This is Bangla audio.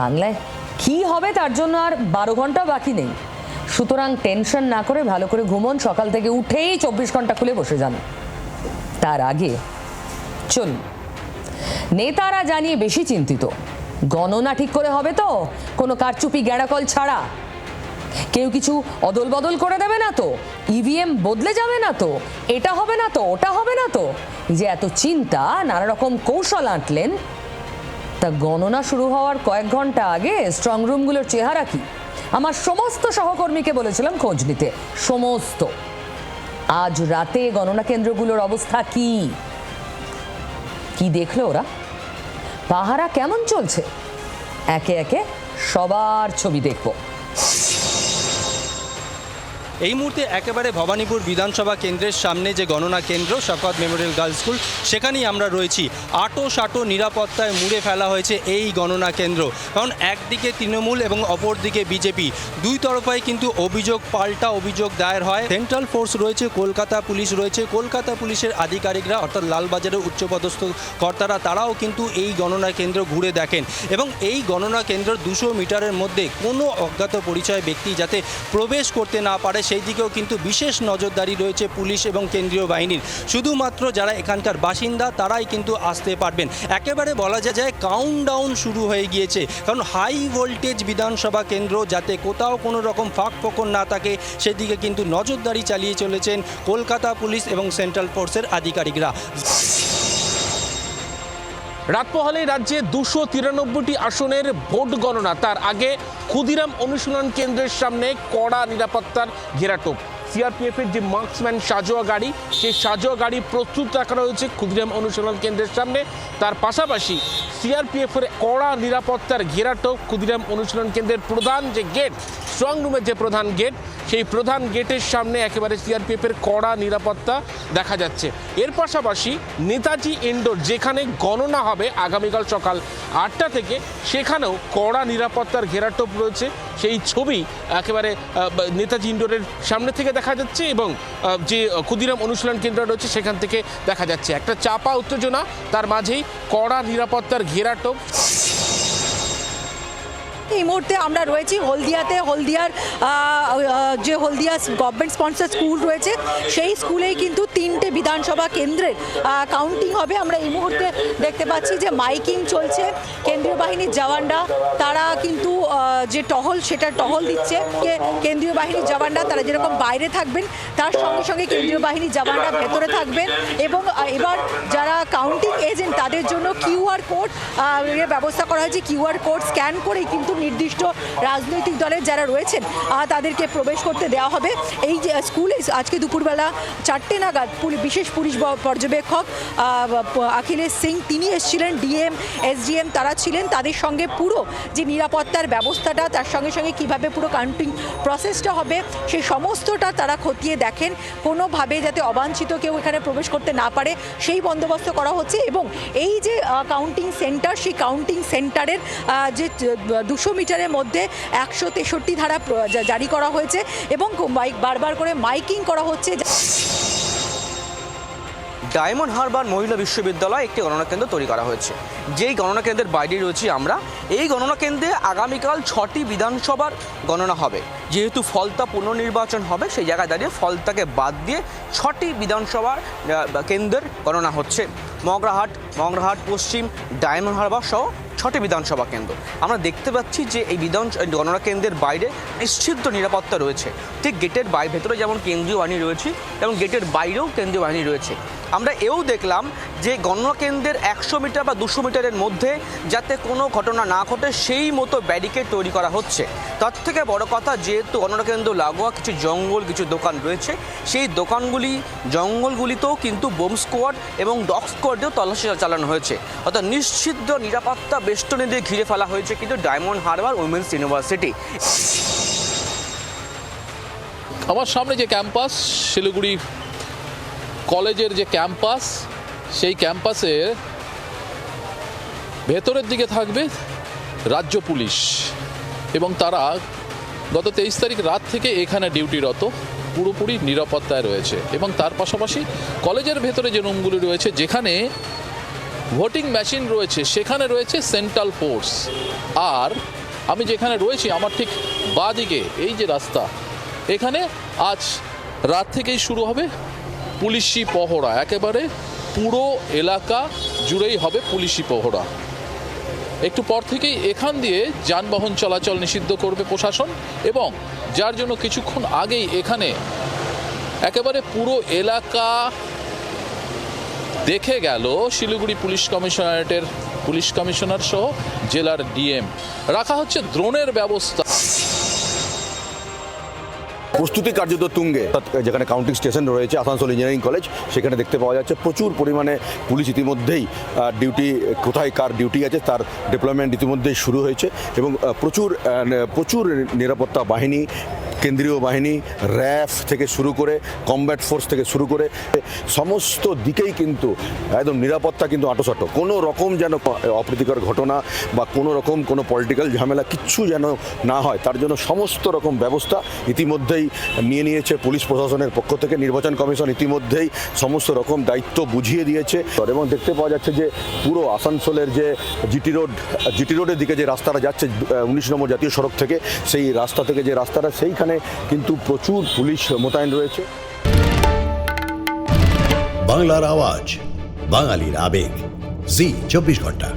বাংলায় কি হবে তার জন্য আর 12 ঘন্টা বাকি নেই। সুতরাং টেনশন না করে ভালো করে ঘুমন, সকাল থেকে উঠেই 24 ঘন্টা খুলে বসে যান। তার আগে চলুন, নেতারা জানিয়ে বেশি চিন্তিত, গণনা ঠিক করে হবে তো, কোনো কারচুপি গ্যাড়াকল ছাড়া? কেউ কিছু অদল বদল করে দেবে না তো? ইভিএম বদলে যাবে না তো? এটা হবে না তো, ওটা হবে না তো? এই যে এত চিন্তা, নানা রকম কৌশল আঁটলেন, তা গণনা শুরু হওয়ার কয়েক ঘন্টা আগে স্ট্রং রুমগুলোর চেহারা কি? আমার সমস্ত সহকর্মীকে বলেছিলাম খোঁজ নিতে, সমস্ত। আজ রাতে গণনা কেন্দ্রগুলোর অবস্থা কি কি দেখলো ওরা? পাহারা কেমন চলছে? একে একে সবার ছবি দেখব। এই মুহূর্তে একেবারে ভবানীপুর বিধানসভা কেন্দ্রের সামনে যে গণনা কেন্দ্র শওকত মেমোরিয়াল গার্লস স্কুল, সেখানেই আমরা রয়েছি। আটো নিরাপত্তায় মুড়ে ফেলা হয়েছে এই গণনা কেন্দ্র। কারণ একদিকে তৃণমূল এবং অপরদিকে বিজেপি, দুই তরফাই কিন্তু অভিযোগ পাল্টা অভিযোগ দায়ের হয়। সেন্ট্রাল ফোর্স রয়েছে, কলকাতা পুলিশ রয়েছে, কলকাতা পুলিশের আধিকারিকরা অর্থাৎ লালবাজারের উচ্চপদস্থ কর্তারা, তারাও কিন্তু এই গণনা কেন্দ্র ঘুরে দেখেন। এবং এই গণনা কেন্দ্র 200 মিটারের মধ্যে কোনো অজ্ঞাত পরিচয় ব্যক্তি যাতে প্রবেশ করতে না পারে সেই দিকেও কিন্তু বিশেষ নজরদারি রয়েছে পুলিশ এবং কেন্দ্রীয় বাহিনীর। শুধুমাত্র যারা এখানকার বাসিন্দা তারাই কিন্তু আসতে পারবেন। একেবারে বলা যায় কাউন্টডাউন শুরু হয়ে গিয়েছে, কারণ হাই ভোল্টেজ বিধানসভা কেন্দ্র, যাতে কোথাও কোনো রকম ফাঁক ফোকর না থাকে সেদিকে কিন্তু নজরদারি চালিয়ে চলেছেন কলকাতা পুলিশ এবং সেন্ট্রাল ফোর্সের আধিকারিকরা। রাত পোহালেই রাজ্যে 293টি আসনের ভোট গণনা। তার আগে ক্ষুদিরাম অনুশীলন কেন্দ্রের সামনে কড়া নিরাপত্তার ঘেরাটোপ। সিআরপিএফের যে মার্কসম্যান সাজোয়া গাড়ি, সেই সাজোয়া গাড়ি প্রস্তুত রাখা রয়েছে ক্ষুদিরাম অনুশীলন কেন্দ্রের সামনে। তার পাশাপাশি সিআরপিএফের কড়া নিরাপত্তার ঘেরাটোপ ক্ষুদিরাম অনুশীলন কেন্দ্রের প্রধান যে গেট, স্ট্রং রুমের যে প্রধান গেট, সেই প্রধান গেটের সামনে একেবারে সিআরপিএফের কড়া নিরাপত্তা দেখা যাচ্ছে। এর পাশাপাশি নেতাজি ইন্ডোর, যেখানে গণনা হবে আগামীকাল সকাল 8টা থেকে, সেখানেও কড়া নিরাপত্তার ঘেরাটোপ রয়েছে। সেই ছবি একেবারে নেতাজি ইন্ডোরের সামনে থেকে দেখা যাচ্ছে এবং যে ক্ষুদিরাম অনুশীলন কেন্দ্র রয়েছে সেখান থেকে দেখা যাচ্ছে। একটা চাপা উত্তেজনা, তার মাঝেই কড়া নিরাপত্তার ঘেরাটোপ। এই মুহূর্তে আমরা রয়েছি হলদিয়াতে। হলদিয়ার যে হলদিয়া গভর্নমেন্ট স্পন্সর স্কুল রয়েছে, সেই স্কুলেই কিন্তু 3টে বিধানসভা কেন্দ্রের কাউন্টিং হবে। আমরা এই মুহূর্তে দেখতে পাচ্ছি যে মাইকিং চলছে, কেন্দ্রীয় বাহিনীর জওয়ানরা তারা কিন্তু যে টহল, সেটা টহল দিচ্ছে। কেন্দ্রীয় বাহিনীর জওয়ানরা তারা যেরকম বাইরে থাকবেন, তার সঙ্গে সঙ্গে কেন্দ্রীয় বাহিনীর জওয়ানরা ভেতরে থাকবেন। এবং এবার যারা কাউন্টিং এজেন্ট, তাদের জন্য কিউআর কোড ব্যবস্থা করা হয়েছে। কিউআর কোড স্ক্যান করেই কিন্তু নির্দিষ্ট রাজনৈতিক দলের যারা রয়েছেন তাদেরকে প্রবেশ করতে দেওয়া হবে। এই যে স্কুলে আজকে দুপুরবেলা 4টে নাগাদ বিশেষ পুলিশ পর্যবেক্ষক অখিলেশ সিং তিনি এসেছিলেন, ডিএম এসডিএম তারা ছিলেন। তাদের সঙ্গে পুরো যে নিরাপত্তার ব্যবস্থাটা, তার সঙ্গে সঙ্গে কীভাবে পুরো কাউন্টিং প্রসেসটা হবে, সেই সমস্তটা তারা খতিয়ে দেখেন। কোনোভাবে যাতে অবাঞ্ছিত কেউ এখানে প্রবেশ করতে না পারে সেই বন্দোবস্ত করা হচ্ছে। এবং এই যে কাউন্টিং সেন্টার, সেই কাউন্টিং সেন্টারের যে 200 মিটারের মধ্যে 163 ধারা জারি করা হয়েছে এবং বারবার করে মাইকিং করা হচ্ছে। ডায়মন্ড হারবার মহিলা বিশ্ববিদ্যালয়ে একটি গণনা কেন্দ্র তৈরি করা হয়েছে। যেই গণনা কেন্দ্রের বাইরে রয়েছি আমরা, এই গণনা কেন্দ্রে আগামীকাল 6টি বিধানসভার গণনা হবে। যেহেতু ফলতা পুনর্নির্বাচন হবে, সেই জায়গায় দাঁড়িয়ে ফলতাকে বাদ দিয়ে 6টি বিধানসভার কেন্দ্রের গণনা হচ্ছে। মগরাহাট পশ্চিম, ডায়মন্ড হারবার সহ 6টি বিধানসভা কেন্দ্র। আমরা দেখতে পাচ্ছি যে এই গণনা কেন্দ্রের বাইরে নিশ্চিত নিরাপত্তা রয়েছে। ঠিক গেটের ভেতরে যেমন কেন্দ্রীয় বাহিনী রয়েছে, এবং গেটের বাইরেও কেন্দ্রীয় বাহিনী রয়েছে। আমরা এও দেখলাম যে গণনা কেন্দ্রের 100 মিটার বা 200 মিটারের মধ্যে যাতে কোনো ঘটনা না ঘটে সেই মতো ব্যারিকেড তৈরি করা হচ্ছে। তার থেকে বড় কথা, যেহেতু গণনা কেন্দ্র লাগোয়া কিছু জঙ্গল, কিছু দোকান রয়েছে, সেই জঙ্গলগুলিতেও কিন্তু বোম স্কোয়াড এবং ডগ স্কোয়াড দিয়েও তল্লাশি চালানো হয়েছে। অর্থাৎ নিশ্চিত নিরাপত্তা বেষ্টনী দিয়ে ঘিরে ফেলা হয়েছে কিন্তু ডায়মন্ড হারবার উইমেন্স ইউনিভার্সিটি। আমার সামনে যে ক্যাম্পাস, শিলিগুড়ি কলেজের যে ক্যাম্পাস, সেই ক্যাম্পাসের ভেতরের দিকে থাকবে রাজ্য পুলিশ এবং তারা গত 23 তারিখ রাত থেকে এখানে ডিউটিরত, পুরোপুরি নিরাপত্তায় রয়েছে। এবং তার পাশাপাশি কলেজের ভেতরে যে রুমগুলি রয়েছে, যেখানে ভোটিং মেশিন রয়েছে, সেখানে রয়েছে সেন্ট্রাল ফোর্স। আর আমি যেখানে রয়েছি আমার ঠিক বাঁদিকে এই যে রাস্তা, এখানে আজ রাত থেকেই শুরু হবে পুলিশি পহরা। একেবারে পুরো এলাকা জুড়েই হবে পুলিশি পহরা। একটু পর থেকেই এখান দিয়ে যানবাহন চলাচল নিষিদ্ধ করবে প্রশাসন, এবং যার জন্য কিছুক্ষণ আগেই এখানে একেবারে পুরো এলাকা দেখে গেল শিলিগুড়ি পুলিশ কমিশনারেটের পুলিশ কমিশনার সহ জেলার ডিএম। রাখা হচ্ছে ড্রোনের ব্যবস্থা। প্রস্তুতি কার্যত তুঙ্গে। যেখানে কাউন্টিং স্টেশন রয়েছে আসানসোল ইঞ্জিনিয়ারিং কলেজ, সেখানে দেখতে পাওয়া যাচ্ছে প্রচুর পরিমাণে পুলিশ ইতিমধ্যেই ডিউটি, কোথায় কার ডিউটি আছে তার ডিপ্লয়মেন্ট ইতিমধ্যেই শুরু হয়েছে, এবং প্রচুর নিরাপত্তা বাহিনী, কেন্দ্রীয় বাহিনী, র্যাফ থেকে শুরু করে কমব্যাট ফোর্স থেকে শুরু করে সমস্ত দিকেই কিন্তু একদম নিরাপত্তা কিন্তু আঁটোসাঁটো। কোনো রকম যেন অপ্রীতিকর ঘটনা বা কোনো রকম কোনো পলিটিক্যাল ঝামেলা কিচ্ছু যেন না হয়, তার জন্য সমস্ত রকম ব্যবস্থা ইতিমধ্যেই নিয়ে নিয়েছে পুলিশ প্রশাসনের পক্ষ থেকে। নির্বাচন কমিশন ইতিমধ্যেই সমস্ত রকম দায়িত্ব বুঝিয়ে দিয়েছে, এবং দেখতে পাওয়া যাচ্ছে যে পুরো আসানসোলের যে জিটি রোডের দিকে যে রাস্তাটা যাচ্ছে 19 নম্বর জাতীয় সড়ক থেকে, সেই রাস্তা থেকে যে রাস্তাটা, সেইখানে কিন্তু প্রচুর পুলিশ মোতায়েন রয়েছে। বাংলার আওয়াজ, বাঙালির আবেগ, জি 24 ঘন্টা।